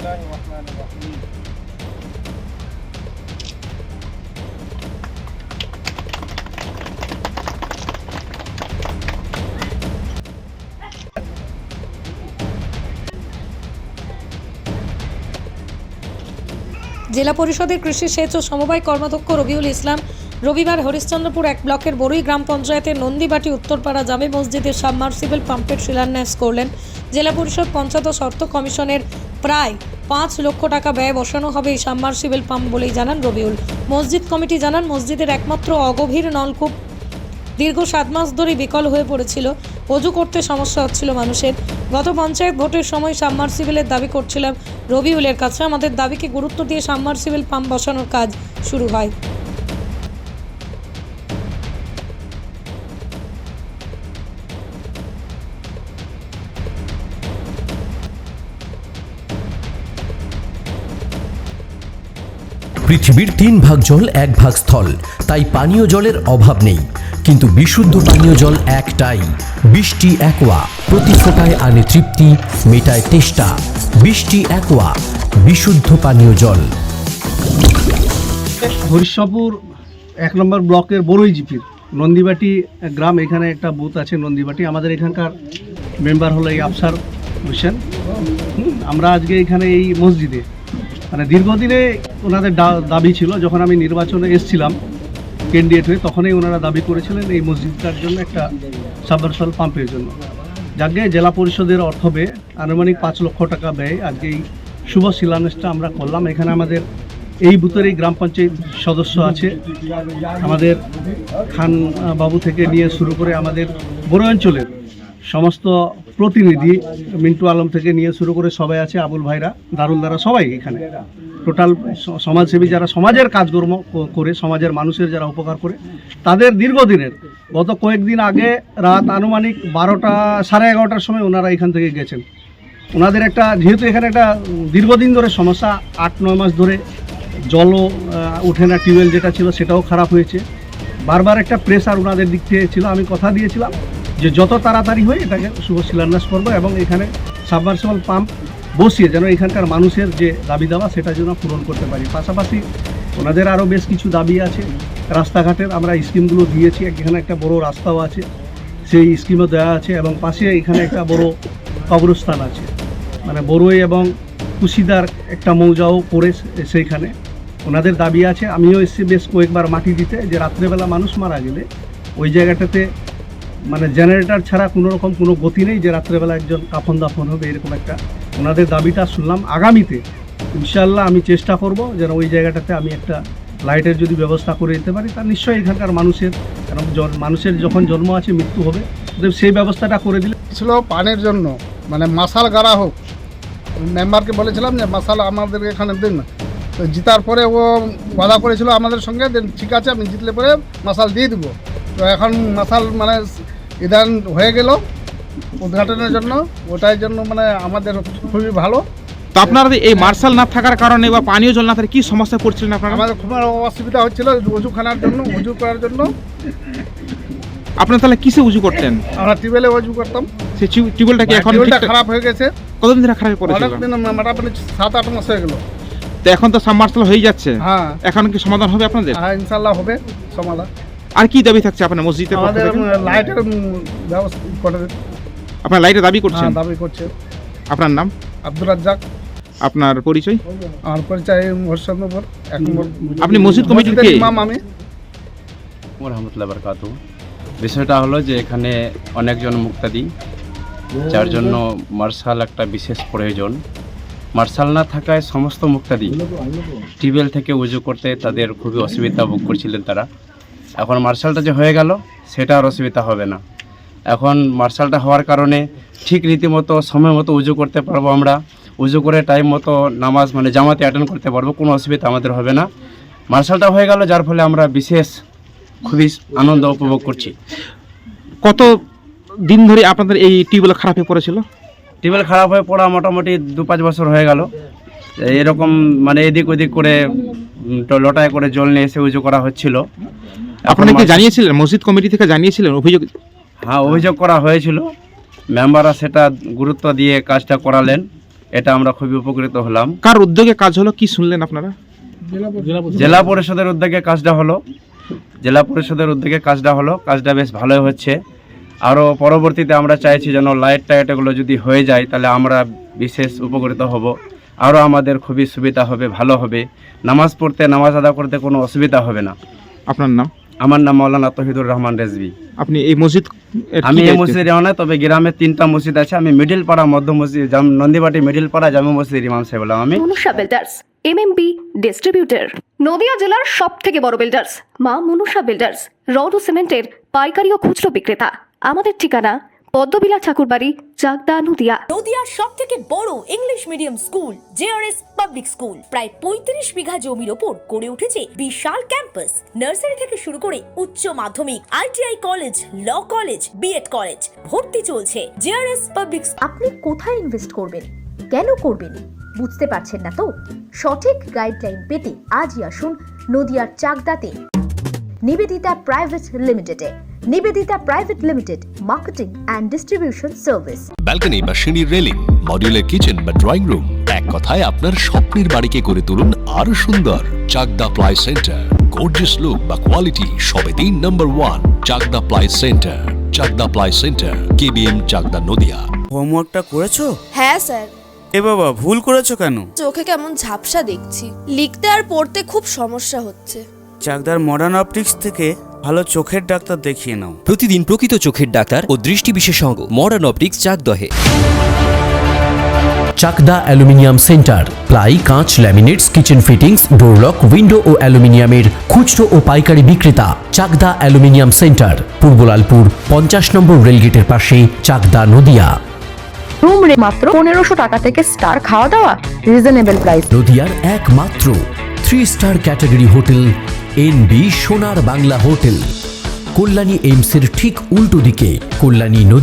বিসমিল্লাহির রহমানির রহিম। জেলা পরিষদের কৃষি সেচ ও সমবায় কর্মাধ্যক্ষ রবিউল ইসলাম রবিবার হরিশ্চন্দ্রপুর 1 ব্লকের বড়ুই গ্রাম পঞ্চায়েতের নন্দীবাটি উত্তরপাড়া জামে মসজিদের সাবমার্সিবল পাম্পের শিলান্যাস করলেন। জেলা পরিষদ পঞ্চায়েত ও শর্ত কমিশনের প্রায় 5 লক্ষ টাকা ব্যয় বসানো হবে এই সাবমার্সিবল পাম্প বলেই জানান রবিউল। মসজিদ কমিটি জানান, মসজিদের একমাত্র অগভীর নলকূপ দীর্ঘ 7 মাস ধরে বিকল হয়ে পড়েছিল। অজু করতে সমস্যা হচ্ছিল মানুষের। গত পঞ্চায়েত ভোটের সময় সাবমার্সিবলের দাবি করছিলাম রবিউলের কাছে। আমাদের দাবিকে গুরুত্ব দিয়ে সাবমার্সিবল পাম্প বসানোর কাজ শুরু হয়। পৃথিবীর 3 ভাগ জল 1 ভাগ স্থল, তাই পানীয় জলের অভাব নেই। কিন্তু বিশুদ্ধ পানীয় জল একটাই, বৃষ্টি অ্যাকোয়া। প্রতি ফোঁটায় আনে তৃপ্তি, মেটায় তেষ্টা। বৃষ্টি অ্যাকোয়া, বিশুদ্ধ পানীয় জল। হরিশ্চন্দ্রপুর 1 নম্বর ব্লকের বড়ুই জিপির নন্দীবাটি গ্রাম, এখানে একটা বুথ আছে নন্দীবাটি। আমাদের এখানকার মেম্বার হলো এই আফসার হোসেন। আমরা আজকে এখানে এই মসজিদে মানে দীর্ঘদিনে ওনাদের দাবি ছিল, যখন আমি নির্বাচনে এসেছিলাম ক্যান্ডিডেট হয়ে, তখনই ওনারা দাবি করেছিলেন এই মসজিদটার জন্য একটা সাবমার্সিবল পাম্পের জন্য। যাকে জেলা পরিষদের অর্থ ব্যয় আনুমানিক 5 লক্ষ টাকা ব্যয় আজকে এই শুভ শিলান্যাসটা আমরা করলাম। এখানে আমাদের এই বুথের এই গ্রাম পঞ্চায়েত সদস্য আছে, আমাদের খান বাবু থেকে নিয়ে শুরু করে আমাদের বড় অঞ্চলের সমস্ত প্রতিনিধি, মিন্টু আলম থেকে নিয়ে শুরু করে সবাই আছে, আবুল ভাইরা, দারুল দ্বারা সবাই এখানে টোটাল সমাজসেবী যারা সমাজের কাজকর্ম করে, সমাজের মানুষের যারা উপকার করে, তাদের দীর্ঘদিনের গত কয়েকদিন আগে রাত আনুমানিক 12টা সাড়ে 11টার সময় ওনারা এখান থেকে গেছেন। ওনাদের একটা যেহেতু এখানে একটা দীর্ঘদিন ধরে সমস্যা, 8-9 মাস ধরে জলও ওঠে না, টিউবওয়েল যেটা ছিল সেটাও খারাপ হয়েছে। বারবার একটা প্রেসার ওনাদের দিক থেকে ছিল। আমি কথা দিয়েছিলাম যে যত তাড়াতাড়ি হয় এটাকে শুভ শিলান্যাস করবো এবং এখানে সাবমার্সিবল পাম্প বসিয়ে যেন এখানকার মানুষের যে দাবি দাওয়া সেটা যেন পূরণ করতে পারি। পাশাপাশি ওনাদের আরও বেশ কিছু দাবি আছে। রাস্তাঘাটের আমরা স্কিমগুলো দিয়েছি, এখানে একটা বড় রাস্তাও আছে, সেই স্কিমও দেওয়া আছে, এবং পাশে এখানে একটা বড় কবরস্থান আছে, মানে বড়ুই এবং কুশিদার একটা মৌজাও পড়ে সেইখানে ওনাদের দাবি আছে। আমিও এসেছি বেশ কয়েকবার মাটি দিতে, যে রাত্রেবেলা মানুষ মারা গেলে ওই জায়গাটাতে মানে জেনারেটর ছাড়া কোনো রকম কোনো গতি নেই, যে রাত্রেবেলা একজন কাফন দাফন হবে, এরকম একটা ওনাদের দাবিটা শুনলাম। আগামীতে ইনশাআল্লাহ আমি চেষ্টা করব যেন ওই জায়গাটাতে আমি একটা লাইটের যদি ব্যবস্থা করে দিতে পারি, তা নিশ্চয়ই এখানকার মানুষের, কারণ মানুষের যখন জন্ম আছে মৃত্যু হবে, সেই ব্যবস্থাটা করে দিলে ছিল পানির জন্য, মানে মাসাল গাড়া হোক। মেম্বারকে বলেছিলাম যে মাসাল আমাদেরকে এখানে দিন, তো জিতার পরে ও ওয়াদা করেছিল আমাদের সঙ্গে, ঠিক আছে আমি জিতলে পরে মাসাল দিয়ে দেবো। তো এখন মাসাল মানে ইদান হয়ে গেল উদ্ঘাটনের জন্য, ওটার জন্য মানে আমাদের খুবই ভালো। তো আপনারা এই মার্শাল না থাকার কারণে বা পানীয় জল না থাকার কি সমস্যা পড়ছিলেন আপনারা? আমাদের খুব অসুবিধা হচ্ছিল অজুখানার জন্য, অজু করার জন্য। আপনারা তাহলে কিসে উজু করতেন? আমরা টিউবওয়েলে অজু করতাম। সেই টিউবওয়েলটা কি এখন খারাপ হয়ে গেছে? কতদিন ধরে খারাপ পড়েছিল? অনেকদিন, মোটামুটি 7-8 মাস হয়ে গেল। তো এখন তো সাবমার্শাল হয়ে যাচ্ছে, হ্যাঁ এখন কি সমাধান হবে আপনাদের? হ্যাঁ ইনশাআল্লাহ হবে সমাধান। আর কি দাবি থাকছে আপনার মসজিদের? আমাদের লাইটের ব্যবস্থা করে দিন। আপনার লাইটের দাবি করছেন? দাবি করছে। আপনার নাম? আব্দুর রাজ্জাক। আপনার পরিচয়? আমার পরিচয় হরিশ্চন্দ্রপুর 1 নম্বর। আপনি মসজিদ কমিটির কে? ইমাম আমি। রহমতুল্লাহ বারাকাতু। বিষয়টা হলো যে এখানে অনেকজন মুক্তাদি, যার জন্য মার্শাল একটা বিশেষ প্রয়োজন। মার্শাল না থাকায় সমস্ত মুক্তাদি টিউবওয়েল থেকে উজু করতে তাদের খুবই অসুবিধা ভোগ করছিলেন তারা। এখন মার্শালটা যে হয়ে গেল সেটা আর অসুবিধা হবে না। এখন মার্শালটা হওয়ার কারণে ঠিক রীতিমতো সময় মতো উজু করতে পারবো, আমরা উজু করে টাইম মতো নামাজ মানে জামাতে অ্যাটেন্ড করতে পারবো, কোনো অসুবিধা আমাদের হবে না। মার্শালটা হয়ে গেল, যার ফলে আমরা বিশেষ খুবই আনন্দ উপভোগ করছি। কত দিন ধরে আপনাদের এই টিউবওয়েল খারাপ হয়ে পড়েছিল? টিউবওয়েল খারাপ হয়ে পড়া মোটামুটি 2-5 বছর হয়ে গেল। এরকম মানে এদিক ওদিক করে লটায় করে জল নিয়ে এসে উজু করা হচ্ছিল। আপনারা কি জানিয়েছিলেন? মসজিদ কমিটি থেকে জানিয়েছিলেন অভিযোগ? হ্যাঁ, অভিযোগ করা হয়েছিল, মেম্বাররা সেটা গুরুত্ব দিয়ে কাজটা করালেন এটা আমরা খুবই উপকৃত হলাম। কার উদ্যোগে কাজ হলো কি শুনলেন আপনারা? জেলা পরিষদের উদ্যোগে কাজটা হলো, কাজটা বেশ ভালোই হচ্ছে। আরও পরবর্তীতে আমরা চাইছি যেন লাইট টাইট এগুলো যদি হয়ে যায় তাহলে আমরা বিশেষ উপকৃত হব, আরও আমাদের খুবই সুবিধা হবে, ভালো হবে। নামাজ পড়তে, নামাজ আদা করতে কোনো অসুবিধা হবে না। আপনার নাম? আমার নাম মাওলানা তহিদুর রহমান রেজভী। আপনি এই মসজিদ আমি এই মসজিদের ইমাম না, তবে গ্রামে 3টা মসজিদ আছে। আমি মিডিল পাড়া মধ্য মসজিদ, নন্দীবাটি মিডিল পাড়া জামে মসজিদের ইমাম সাহেব হলাম আমি। Manusha builders MMB distributor, Nadia জেলার সব থেকে বড় বিল্ডার্স মা মনুষা বিল্ডার্স, রড ও সিমেন্টের পাইকারি ও খুচরো বিক্রেতা। আমাদের ঠিকানা পদ্মবিলা ঠাকুরবাড়ি, চাকদা, নদিয়া। নদিয়ার সব থেকে বড় English medium school JRS public school প্রায় 35 বিঘা জমির ওপর গড়ে উঠেছে বিশাল ক্যাম্পাস। নার্সারি থেকে শুরু করে উচ্চ মাধ্যমিক, ITI college, law college, BEd college, ভর্তি চলছে। JRS public. আপনি কোথায় ইনভেস্ট করবেন, কেন করবেন, বুঝতে পারছেন না তো? সঠিক গাইডলাইন পেতে আজই আসুন নদিয়ার চাকদাতে নিবেদিতা প্রাইভেট লিমিটেডে। Nivedita private limited, marketing and distribution service. Balcony বা সিঁড়ির রেলিং, মডিউলার কিচেন বা ড্রয়িং রুম, এক কথায় আপনার স্বপ্নের বাড়িকে করে তুলুন আরো সুন্দর। Chakdah ply centre, gorgeous look বা কোয়ালিটি সবে 3 নম্বর 1 Chakdah ply centre. Chakdah ply centre, KBM, Chakdah, Nadia. হোমওয়ার্কটা করেছো? হ্যাঁ স্যার। এ বাবা, ভুল করেছো কেন? চোখে কেমন ঝাপসা দেখছি, লিখতে আর পড়তে খুব সমস্যা হচ্ছে। চাকদার মডার্ন অপটিক্স থেকে ভালো চোখের ডাক্তার দেখিয়ে নাও। প্রতিদিন প্রকৃত চোখের ডাক্তার ও দৃষ্টি বিশেষজ্ঞ মডার্ন অপটিক্স, চাকদহে। চাকদা অ্যালুমিনিয়াম সেন্টার, প্লাই, কাঁচ, laminates, kitchen fittings, door lock, window ও অ্যালুমিনিয়ামের খুচরো ও পাইকারি বিক্রেতা। চাকদা অ্যালুমিনিয়াম সেন্টার, পূর্বলালপুর 50 নম্বর রেলগেটের পাশে, চাকদা, নদিয়া। রুম রে মাত্র 1500 টাকা থেকে স্টার, খাওয়া দাওয়া রিজনেবল প্রাইস। নদিয়ার একমাত্র 3 স্টার ক্যাটাগরি হোটেল এনবি সোনার বাংলা হোটেল, কল্যাণী এইমসের ঠিক উল্টো দিকে, কল্যাণী নদী।